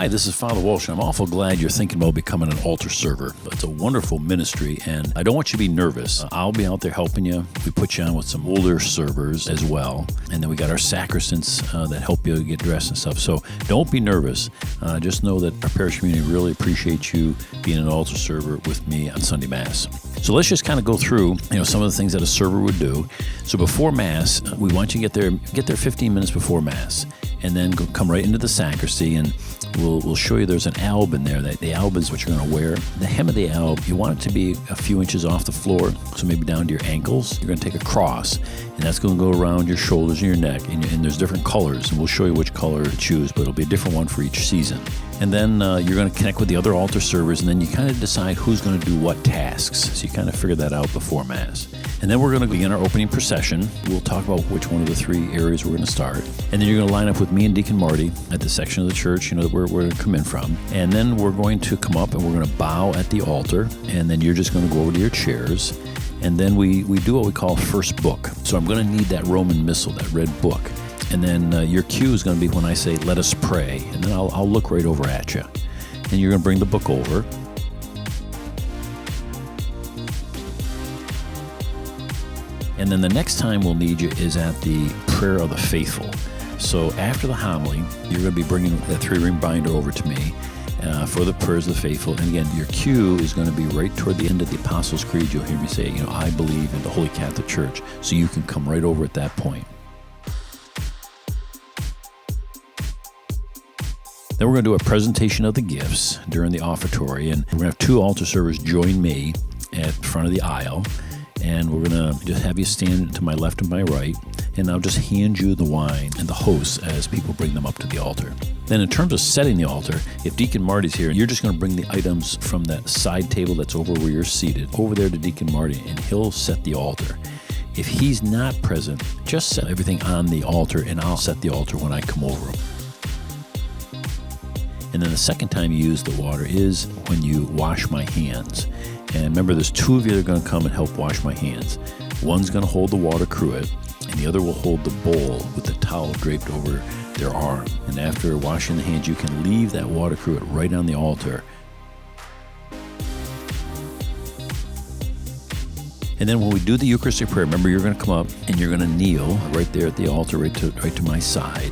Hi, this is Father Walsh, and I'm awful glad you're thinking about becoming an altar server. It's a wonderful ministry, and I don't want you to be nervous. I'll be out there helping you. We put you on with some older servers as well, and then we got our sacristants that help you get dressed and stuff. So don't be nervous. Just know that our parish community really appreciates you being an altar server with me on Sunday Mass. So let's just kind of go through, some of the things that a server would do. So before Mass, we want you to get there 15 minutes before Mass, and then come right into the sacristy, and we'll show you there's an alb in there. The alb is what you're going to wear. The hem of the alb, you want it to be a few inches off the floor, so maybe down to your ankles. You're going to take a cross, and that's going to go around your shoulders and your neck, and there's different colors, and we'll show you which color to choose, but it'll be a different one for each season. And then you're going to connect with the other altar servers, and then you kind of decide who's going to do what tasks. So you kind of figure that out before Mass. And then we're going to begin our opening procession. We'll talk about which one of the three areas we're going to start. And then you're going to line up with me and Deacon Marty at the section of the church, that we're going to come in from. And then we're going to come up and we're going to bow at the altar. And then you're just going to go over to your chairs. And then we do what we call first book. So I'm going to need that Roman Missal, that red book. And then your cue is going to be when I say, let us pray. And then I'll look right over at you. And you're going to bring the book over. And then the next time we'll need you is at the Prayer of the Faithful. So after the homily, you're going to be bringing that 3-ring binder over to me for the Prayers of the Faithful. And again, your cue is going to be right toward the end of the Apostles' Creed. You'll hear me say, I believe in the Holy Catholic Church. So you can come right over at that point. Then we're going to do a presentation of the gifts during the offertory. And we're going to have 2 altar servers join me at front of the aisle. And we're going to just have you stand to my left and my right, and I'll just hand you the wine and the hosts as people bring them up to the altar. Then in terms of setting the altar, if Deacon Marty's here, you're just going to bring the items from that side table that's over where you're seated, over there to Deacon Marty, and he'll set the altar. If he's not present, just set everything on the altar, and I'll set the altar when I come over. And then the second time you use the water is when you wash my hands. And remember, there's 2 of you that are going to come and help wash my hands. One's going to hold the water cruet, and the other will hold the bowl with the towel draped over their arm. And after washing the hands, you can leave that water cruet right on the altar. And then when we do the Eucharistic Prayer, remember, you're going to come up and you're going to kneel right there at the altar, right to my side.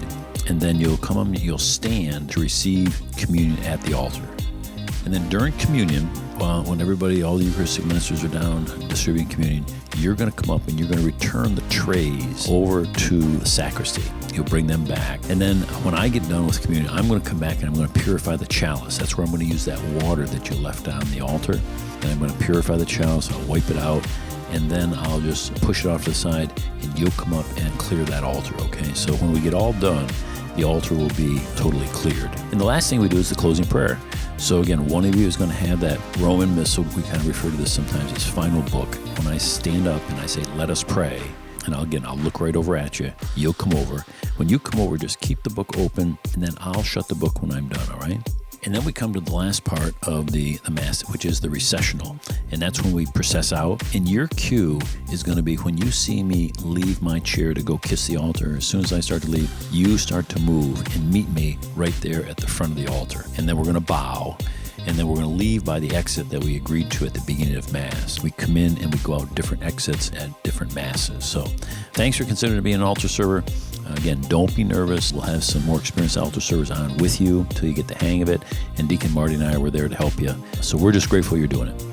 And then you'll come up and you'll stand to receive communion at the altar. And then during communion, when all the Eucharistic ministers are down distributing communion, you're going to come up and you're going to return the trays over to the sacristy. You'll bring them back. And then when I get done with communion, I'm going to come back and I'm going to purify the chalice. That's where I'm going to use that water that you left on the altar. And I'm going to purify the chalice. I'll wipe it out. And then I'll just push it off to the side, and you'll come up and clear that altar, okay? So when we get all done, the altar will be totally cleared. And the last thing we do is the closing prayer. So again, one of you is going to have that Roman Missal. We kind of refer to this sometimes as final book. When I stand up and I say, let us pray, and I'll look right over at you. You'll come over. When you come over, just keep the book open, and then I'll shut the book when I'm done, all right? And then we come to the last part of the Mass, which is the Recessional. And that's when we process out. And your cue is going to be when you see me leave my chair to go kiss the altar. As soon as I start to leave, you start to move and meet me right there at the front of the altar. And then we're going to bow. And then we're going to leave by the exit that we agreed to at the beginning of Mass. We come in and we go out different exits at different Masses. So thanks for considering being an altar server. Again, don't be nervous. We'll have some more experienced altar servers on with you until you get the hang of it. And Deacon Marty and I were there to help you. So we're just grateful you're doing it.